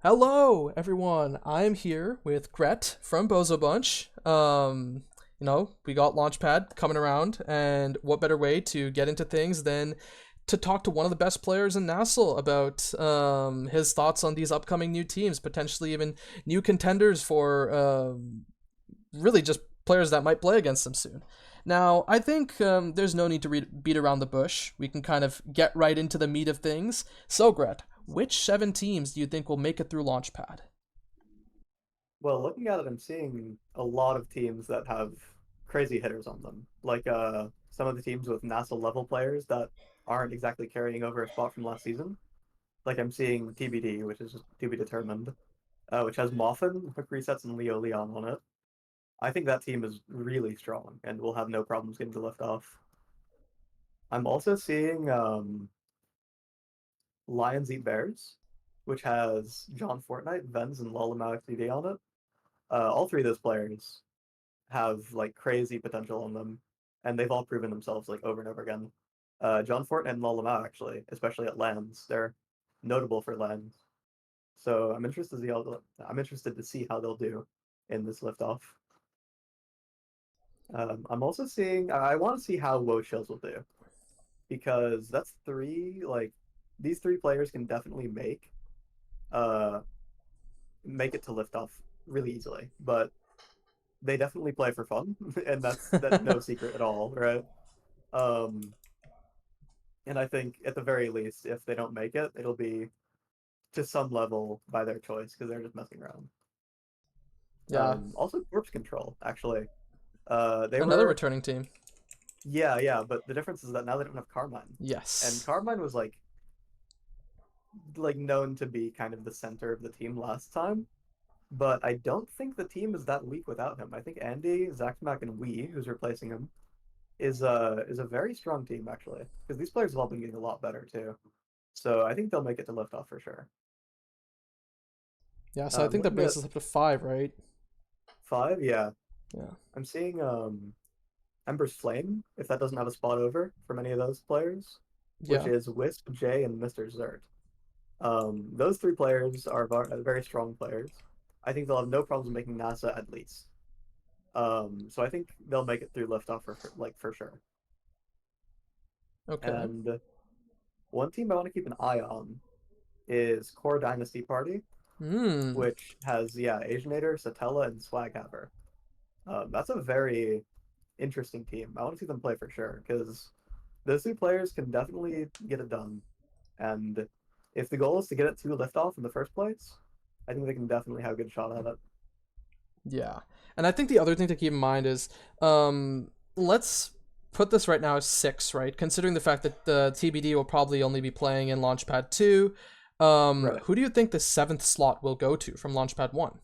Hello, everyone. I'm here with Ghret from Bozo Bunch. We got Launchpad coming around, and what better way to get into things than to talk to one of the best players in Nassau about his thoughts on these upcoming new teams, potentially even new contenders for really just players that might play against them soon. Now, I think there's no need to beat around the bush. We can kind of get right into the meat of things. So, Gret, which seven teams do you think will make it through Launchpad? Well, looking at it, I'm seeing a lot of teams that have crazy hitters on them. Like some of the teams with NASA level players that aren't exactly carrying over a spot from last season. Like I'm seeing TBD, which is just to be determined, which has Moffin, Quick Resets, and Leo Leon on it. I think that team is really strong and will have no problems getting to lift off. I'm also seeing Lions Eat Bears, which has John Fortnite, Venz, and Lolamau XDD on it. All three of those players have like crazy potential on them, and they've all proven themselves like over and over again. John Fortnite and Lolamau actually, especially at lands, they're notable for lands. So I'm interested to see how they'll do in this liftoff. I'm also seeing I want to see how Woe Chills will do because that's three like these three players can definitely uh make it to liftoff really easily, but they definitely play for fun, and that's no secret at all, right? Um, and I think at the very least, if they don't make it, it'll be to some level by their choice because they're just messing around. Yeah, Also, corpse control actually. They another were returning team. yeah, but the difference is that now they don't have Carmine, and Yes. Carmine was like known to be kind of the center of the team last time. But I don't think the team is that weak without him. I think Andy, Zaxmac, and Wee, who's replacing him, is a very strong team actually, because these players have all been getting a lot better too. So I think they'll make it to liftoff for sure. Yeah, so I think that Looking brings at us up to five, right? five, yeah, Yeah. I'm seeing Ember's Flame, if that doesn't have a spot over from any of those players, which Yeah. is Wisp, Jay, and Mr. Zert. Those three players are very strong players. I think they'll have no problems making NASA at least. So I think they'll make it through liftoff for sure. Okay. And one team I want to keep an eye on is Core Dynasty Party, Hmm. which has Asianator, Satella, and Swaghammer. That's a very interesting team. I want to see them play for sure because those two players can definitely get it done. And if the goal is to get it to liftoff in the first place, I think they can definitely have a good shot at it. Yeah. And I think the other thing to keep in mind is let's put this right now as six, right? Considering the fact that the TBD will probably only be playing in Launchpad 2. Right. Who do you think the seventh slot will go to from Launchpad 1?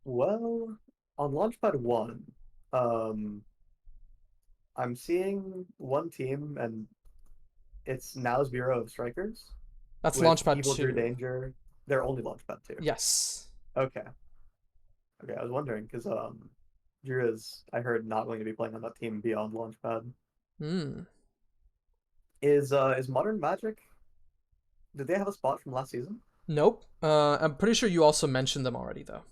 Well, on Launchpad 1, um, I'm seeing one team, and it's Now's Bureau of Strikers That's with Launchpad Evil Drew 2. Danger. They're only Launchpad 2. Yes. Okay. Okay, I was wondering because Drew is I heard not going to be playing on that team beyond Launchpad. Hmm. Is Modern Magic? Did they have a spot from last season? Nope. I'm pretty sure you also mentioned them already, though.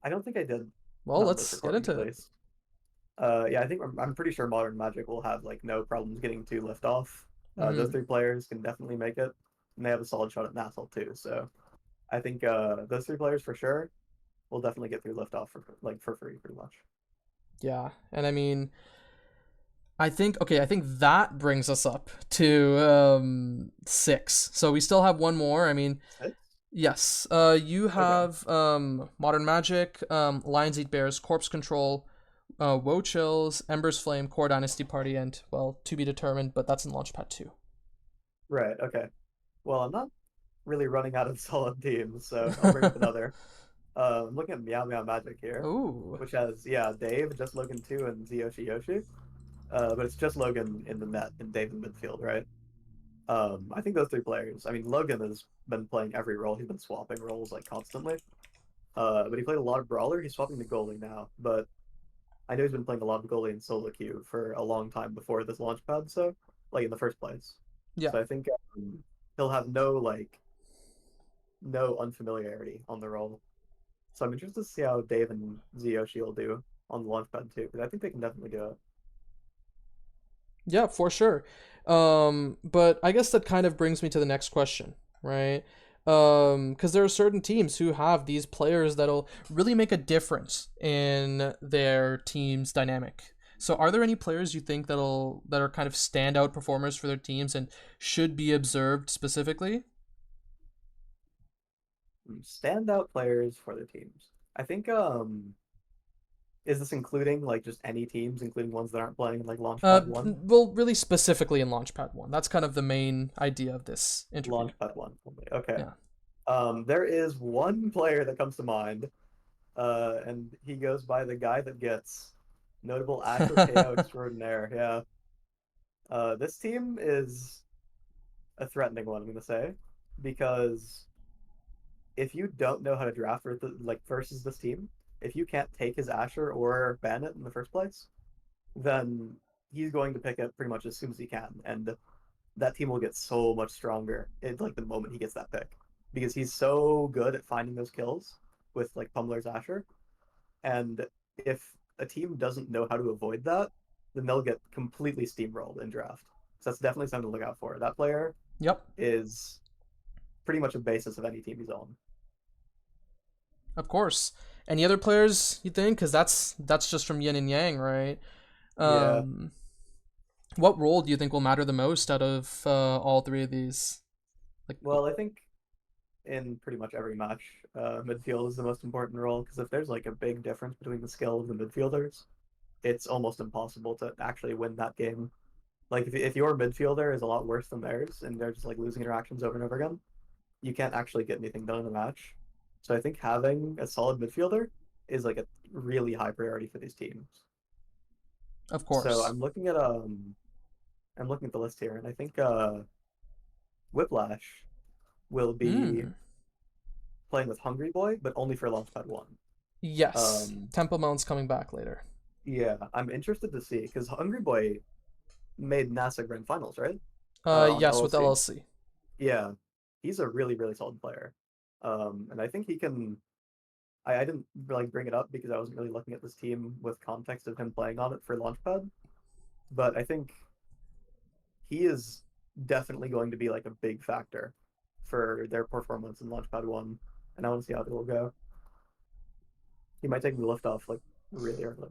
I don't think I did. Well, Not in this let's get recording, at into it. least. Yeah, I think I'm pretty sure Modern Magic will have like no problems getting to liftoff. Those Hmm. three players can definitely make it, and they have a solid shot at Nassau too. So I think those three players for sure will definitely get through liftoff for free, pretty much. Yeah. And I mean, I think that brings us up to six. So we still have one more. I mean, Six? yes. You Okay. have Modern Magic, Lions Eat Bears, Corpse Control, Woe Chills, Ember's Flame, Core Dynasty Party, and well, to be determined, but that's in Launchpad 2. Right. Okay. Well, I'm not really running out of solid teams, so I'll bring up another. I'm looking at Meow Meow Magic here, Ooh. which has Dave, Just Logan 2, and Zyoshi Yoshi. But it's just Logan in the net and Dave in midfield, right? I think those three players. I mean, Logan has been playing every role. He's been swapping roles like constantly. But he played a lot of brawler. He's swapping to goalie now. But I know he's been playing a lot of goalie and solo queue for a long time before this launch pad. So, like in the first place. Yeah. So I think he'll have no no unfamiliarity on the role. So I'm interested to see how Dave and Zyoshi will do on the Launchpad too, because I think they can definitely do it. Yeah, for sure. But I guess that kind of brings me to the next question, right? Because there are certain teams who have these players that'll really make a difference in their team's dynamic. So, are there any players you think that are kind of standout performers for their teams and should be observed specifically? Standout players for their teams. I think is this including like just any teams, including ones that aren't playing in like Launchpad 1? Well, really specifically in Launchpad One. That's kind of the main idea of this interview. Launchpad 1 only. Okay. Yeah. There is one player that comes to mind, and he goes by the guy that gets notable Asher KO extraordinaire. Yeah. This team is a threatening one, I'm gonna say, because if you don't know how to draft for like versus this team, if you can't take his Asher or ban it in the first place, then he's going to pick it pretty much as soon as he can, and that team will get so much stronger in like the moment he gets that pick, because he's so good at finding those kills with like Pummeler's Asher, and if a team doesn't know how to avoid that, then they'll get completely steamrolled in draft. So that's definitely something to look out for. That player Yep. is pretty much a basis of any team he's on. Of course. Any other players you think? Because that's just from Yin and Yang, right? Yeah. Um, what role do you think will matter the most out of all three of these? Like, Well, I think in pretty much every match, midfield is the most important role, because if there's like a big difference between the skill of the midfielders, it's almost impossible to actually win that game. Like if your midfielder is a lot worse than theirs and they're just like losing interactions over and over again, you can't actually get anything done in the match. So I think having a solid midfielder is like a really high priority for these teams. of So course. I'm looking at the list here, and I think Whiplash will be Hmm. playing with Hungry Boy, but only for Launchpad 1. Yes. Um, Temple Moun's coming back later. yeah, I'm interested to see because Hungry Boy made NASA Grand Finals, right? On Yes, with LLC. LLC. Yeah, he's a really, really solid player. And I think he can. I didn't like bring it up because I wasn't really looking at this team with context of him playing on it for Launchpad, but I think he is definitely going to be like a big factor for their performance in Launchpad 1, and I want to see how it will go. He might take the lift off like really early.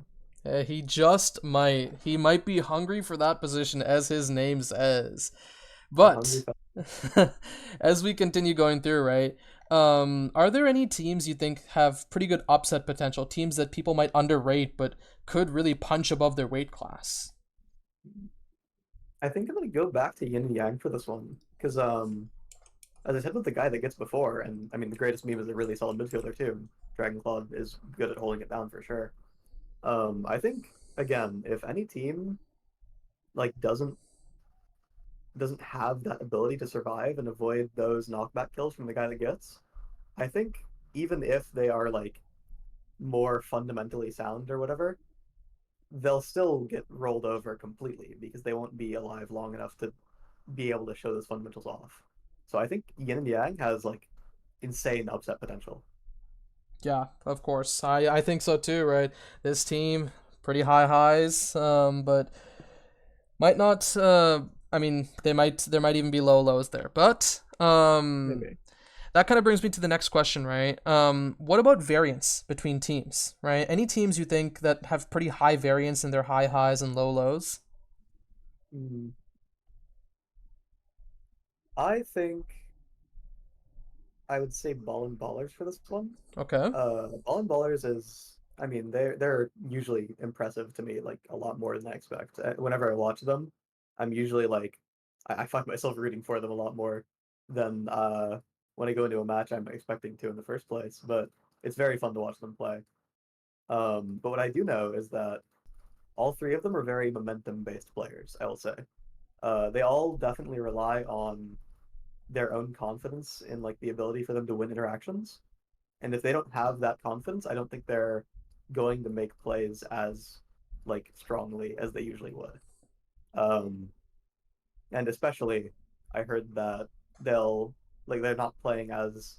He just might. He might be hungry for that position, as his name says. A hungry But fa- as we continue going through, right? Are there any teams you think have pretty good upset potential? Teams that people might underrate, but could really punch above their weight class? I think I'm gonna go back to Yin and Yang for this one because as I said with the guy that gets before, and I mean the greatest meme is a really solid midfielder too. Dragon Claw is good at holding it down for sure. I think again, if any team like doesn't have that ability to survive and avoid those knockback kills from the guy that gets, I think even if they are like more fundamentally sound or whatever, they'll still get rolled over completely because they won't be alive long enough to be able to show those fundamentals off. So I think Yin and Yang has like insane upset potential. Yeah, of course. I think so too, right? This team, pretty high highs, but might not. I mean, there might even be low lows there. But Maybe. that kind of brings me to the next question, right? What about variance between teams, right? Any teams you think that have pretty high variance in their high highs and low lows? Mm, I think I would say Ball and Ballers for this one. Okay. Ball and Ballers is, I mean, they're usually impressive to me, like a lot more than I expect. Whenever I watch them, I'm usually like, I find myself rooting for them a lot more than when I go into a match I'm expecting to in the first place. But it's very fun to watch them play. But what I do know is that all three of them are very momentum-based players, I will say. They all definitely rely on their own confidence in like the ability for them to win interactions. And if they don't have that confidence, I don't think they're going to make plays as like strongly as they usually would. Um, and especially, I heard that they'll they're not playing as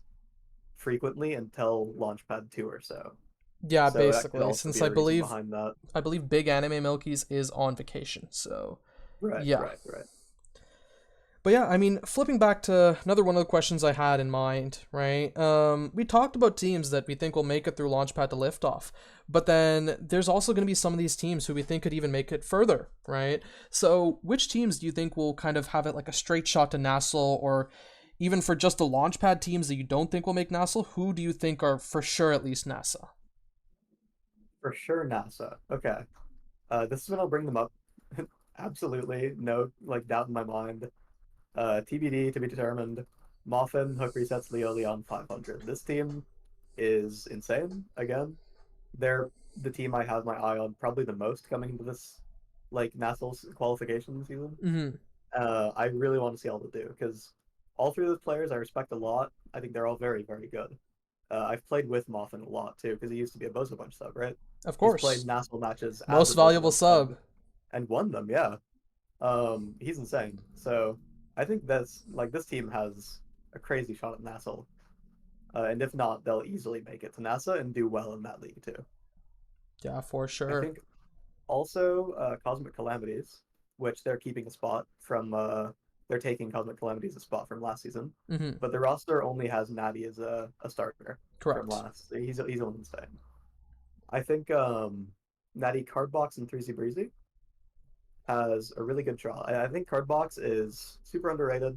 frequently until Launchpad 2 or so. Yeah, So that could basically, also since be a reason behind that. I believe Big Anime Milky's is on vacation. So, Right, yeah. right, right. But yeah, I mean, flipping back to another one of the questions I had in mind, right? We talked about teams that we think will make it through Launchpad to liftoff, but then there's also going to be some of these teams who we think could even make it further, right? So, which teams do you think will kind of have it like a straight shot to Nassau, or even for just the Launchpad teams that you don't think will make Nassau, who do you think are for sure at least NASA? For sure, NASA. Okay. This is when I'll bring them up. Absolutely, no like doubt in my mind. TBD to be determined. Moffin, Hook resets, Leo, Leon 500. This team is insane. Again, they're the team I have my eye on probably the most coming into this like Nationals qualification season. Mm-hmm. I really want to see all they do because all three of those players I respect a lot. I think they're all very, very good. I've played with Moffin a lot too because he used to be a Bozo Bunch sub, right? Of He's played course. national matches as Most a Bozo valuable Bunch sub sub. and won them. Yeah, he's insane. So I think that's like this team has a crazy shot at NASA, and if not, they'll easily make it to NASA and do well in that league too. Yeah, for I sure. think also Cosmic Calamities, which they're keeping a spot from. They're taking Cosmic Calamities a spot from last season, Mm-hmm. but the roster only has Natty as a starter from Correct. last. He's on insane. I think Natty Cardbox and 3Z Breezy has a really good shot. I think Cardbox is super underrated.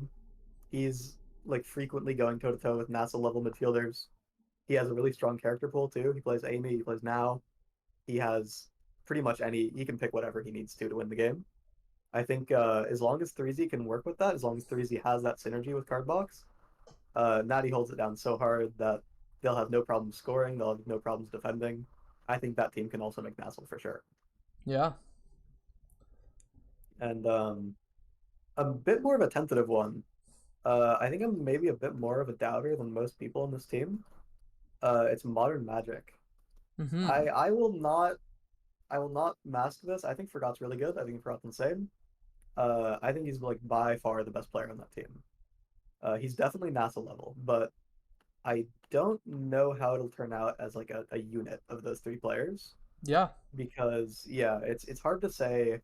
He's like frequently going toe to toe with NASA level midfielders. He has a really strong character pool too. He plays Amy, he plays Now. He has pretty much any. He can pick whatever he needs to win the game. I think as long as 3Z can work with that, as long as 3Z has that synergy with Cardbox, Natty holds it down so hard that they'll have no problem scoring. They'll have no problems defending. I think that team can also make Nassel for sure. Yeah. And a bit more of a tentative one. I think I'm maybe a bit more of a doubter than most people on this team. It's Modern Magic. Mm-hmm. I will not mask this. I think Forgot's really good. I think Forgot's insane. I think he's like by far the best player on that team. He's definitely NASA level, but I don't know how it'll turn out as like a unit of those three players Yeah. because yeah, it's hard to say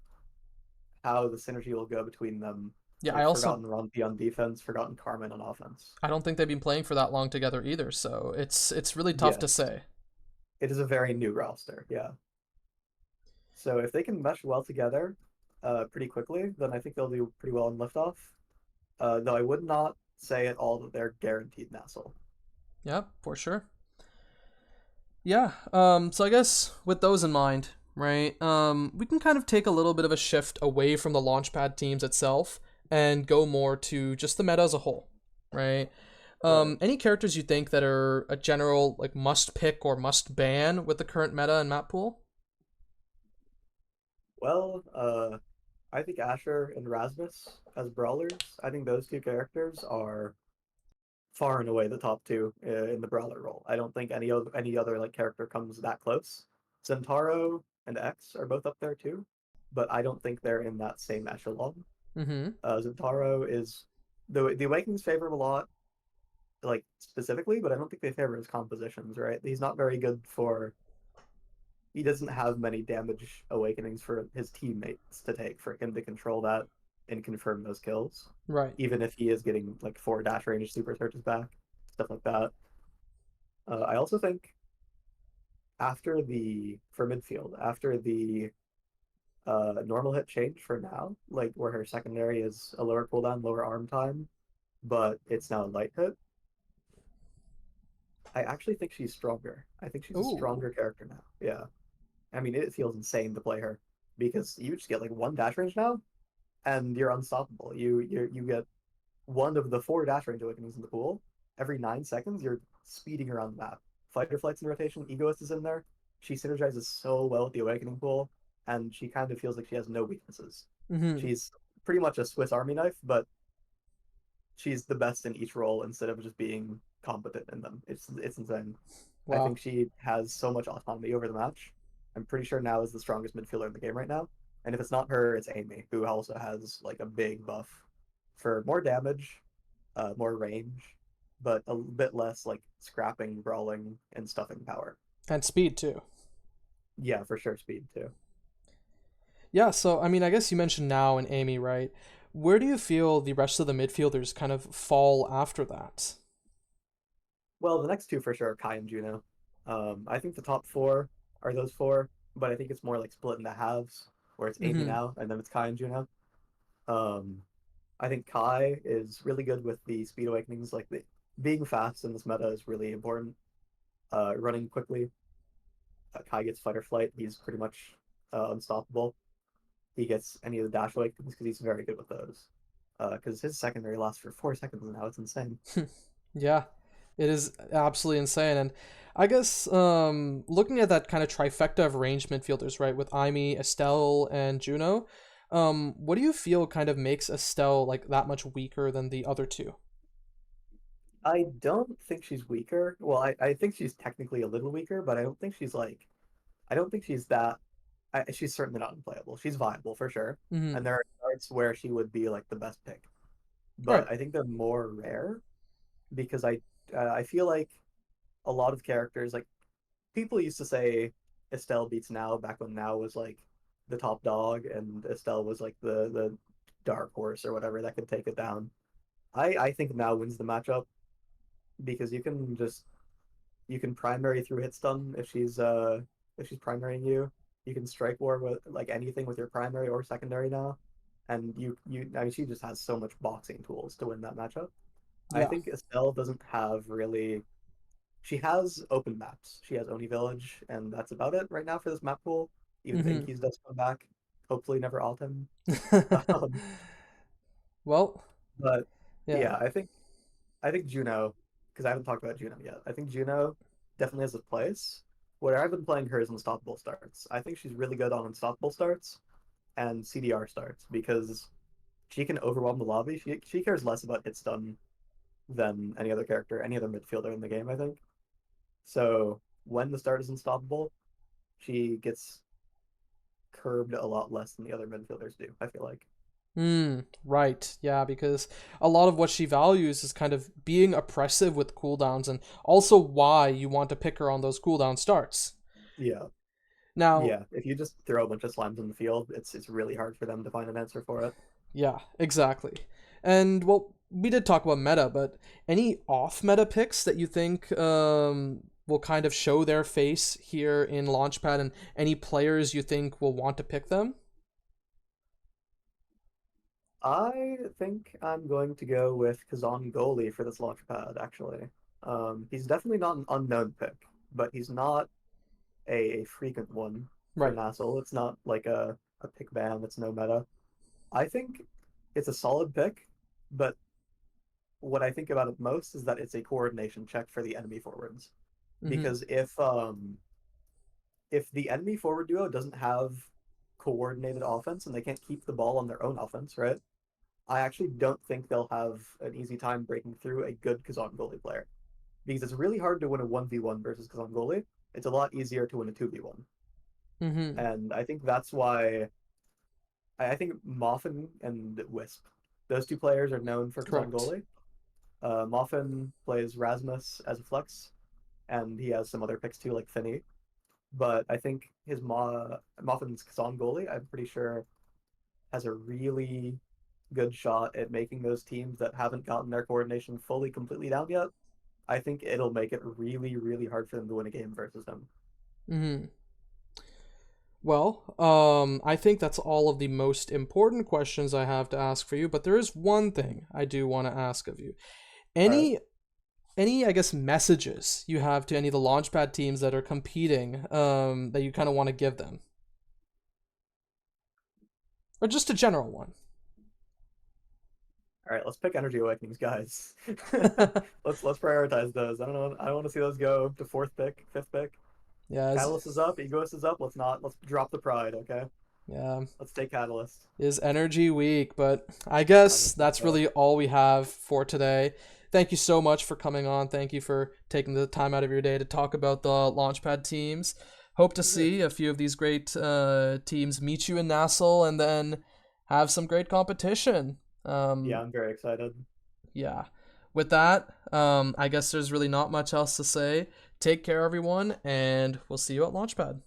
how the synergy will go between them. Yeah. Like Forgotten Rumpy on defense, Forgotten Carmen on offense. I don't think they've been playing for that long together either, so it's really tough to Yes, say. it is a very new roster. Yeah, so if they can mesh well together, pretty quickly, then I think they'll do pretty well in liftoff. Though I would not say at all that they're guaranteed Nassel. Yeah, for sure. Yeah. So I guess with those in mind, right? We can kind of take a little bit of a shift away from the Launchpad teams itself and go more to just the meta as a whole, right? Right. Any characters you think that are a general like must pick or must ban with the current meta and map pool? Well, I think Asher and Rasmus as brawlers. I think those two characters are far and away the top two in the brawler role. I don't think any other like character comes that close. Centauro and X are both up there too, but I don't think they're in that same echelon. Mm-hmm. Centauro is the Awakenings favor him a lot, like specifically, but I don't think they favor his compositions. Right? He's not very good for. He doesn't have many damage awakenings for his teammates to take for him to control that and confirm those kills. Right. Even if he is getting like 4 dash range super searches back, stuff like that. I also think after the for midfield, after the normal hit change for now, like where her secondary is a lower cooldown, lower arm time, but it's now a light hit. I actually think she's stronger. I think she's a Ooh. stronger character now. Yeah. I mean, it feels insane to play her because you just get like 1 dash range now, and you're unstoppable. You get one of the 4 dash range awakenings in the pool. Every 9 seconds, you're speeding around the map. Fight or flight's in rotation. Egoist is in there. She synergizes so well with the awakening pool, and she kind of feels like she has no weaknesses. Mm-hmm. She's pretty much a Swiss Army knife, but she's the best in each role instead of just being competent in them. It's insane. I Wow. think she has so much autonomy over the match. I'm pretty sure now is the strongest midfielder in the game right now. And if it's not her, it's Amy, who also has like a big buff for more damage, more range, but a bit less like scrapping, brawling, and stuffing power. And speed too. Yeah, for sure, speed too. Yeah, so I mean, I guess you mentioned Now and Amy, right? Where do you feel the rest of the midfielders kind of fall after that? Well, the next two for sure are Kai and Juno. I think the top four are those four, but I think it's more like split into halves, where it's Amy Mm-hmm. now and then it's Kai and Juno. Um, I think Kai is really good with the speed awakenings. Being fast in this meta is really important. Running quickly. Kai gets fight or flight. He's pretty much unstoppable. He gets any of the dash awakenings because he's very good with those. Because his secondary lasts for 4 seconds now. It's insane. Yeah, it is absolutely insane. And I guess looking at that kind of trifecta of ranged midfielders, right, with Aimee, Estelle, and Juno, what do you feel kind of makes Estelle like that much weaker than the other two? I don't think she's weaker. Well, I think she's technically a little weaker, but I don't think she's like I don't think she's that. She's certainly not unplayable. She's viable for sure, Mm-hmm. and there are cards where she would be like the best pick. Right. But I think they're more rare because I feel like a lot of characters like people used to say Estelle beats Now back when Now was like the top dog and Estelle was like the dark horse or whatever that could take it down. I think Now wins the matchup because you can primary through hit stun if she's primarying you. You can strike war with like anything with your primary or secondary now. And you I mean she just has so much boxing tools to win that matchup. I Yeah. think Estelle doesn't have really she has open maps. She has Oni Village, and that's about it right now for this map pool. Even if Mm-hmm. Inky's does come back, hopefully never Autumn. Um, Well, but yeah. yeah, I think Juno, because I haven't talked about Juno yet. I think Juno definitely has a place. Where I've been playing her is Unstoppable starts. I think she's really good on Unstoppable starts and CDR starts because she can overwhelm the lobby. She cares less about hit stun than any other character, any other midfielder in the game, I think. So when the start is unstoppable, she gets curbed a lot less than the other midfielders do, I feel like. Right. Yeah, because a lot of what she values is kind of being oppressive with cooldowns and also why you want to pick her on those cooldown starts. Yeah. Now, Yeah. If you just throw a bunch of slimes in the field, it's really hard for them to find an answer for it. yeah, exactly. And well, we did talk about meta, but any off meta picks that you think will kind of show their face here in Launchpad and any players you think will want to pick them? I think I'm going to go with Kazan Goli for this launch pad, actually. He's definitely not an unknown pick, but he's not a frequent one for Right. Nassel. It's not like a pick ban that's no meta. I think it's a solid pick, but what I think about it most is that it's a coordination check for the enemy forwards. Mhm. Because if the enemy forward duo doesn't have coordinated offense and they can't keep the ball on their own offense, right? I actually don't think they'll have an easy time breaking through a good Kazan goalie player. Because it's really hard to win a 1v1 versus Kazan goalie. It's a lot easier to win a 2v1. Mhm. And I think that's why I think Moffin and Wisp, those two players are known for Kazan Correct. goalie. Moffin plays Rasmus as a flex, and he has some other picks too, like Finney. But I think Moffin's Kazan goalie, I'm pretty sure, has a really good shot at making those teams that haven't gotten their coordination fully completely down yet. I think it'll make it really, really hard for them to win a game versus him. Mhm. Well, I think that's all of the most important questions I have to ask for you, but there is one thing I do want to ask of you. All right. Any I guess messages you have to any of the launchpad teams that are competing that you kind of want to give them, or just a general one? All right, let's pick Energy Awakenings, guys. Let's prioritize those. I don't know. I don't want to see those go to fourth pick, fifth pick. Yeah, Catalyst is up, Egoist is up. Let's drop the pride, okay? yeah, Let's take Catalyst. is energy weak, but I guess Catalyst is that's up. really all we have for today. Thank you so much for coming on. Thank you for taking the time out of your day to talk about the Launchpad teams. Hope to Yeah. see a few of these great teams meet you in Nassau and then have some great competition. Yeah, I'm very excited. Yeah. with that, I guess there's really not much else to say. Take care, everyone, and we'll see you at Launchpad.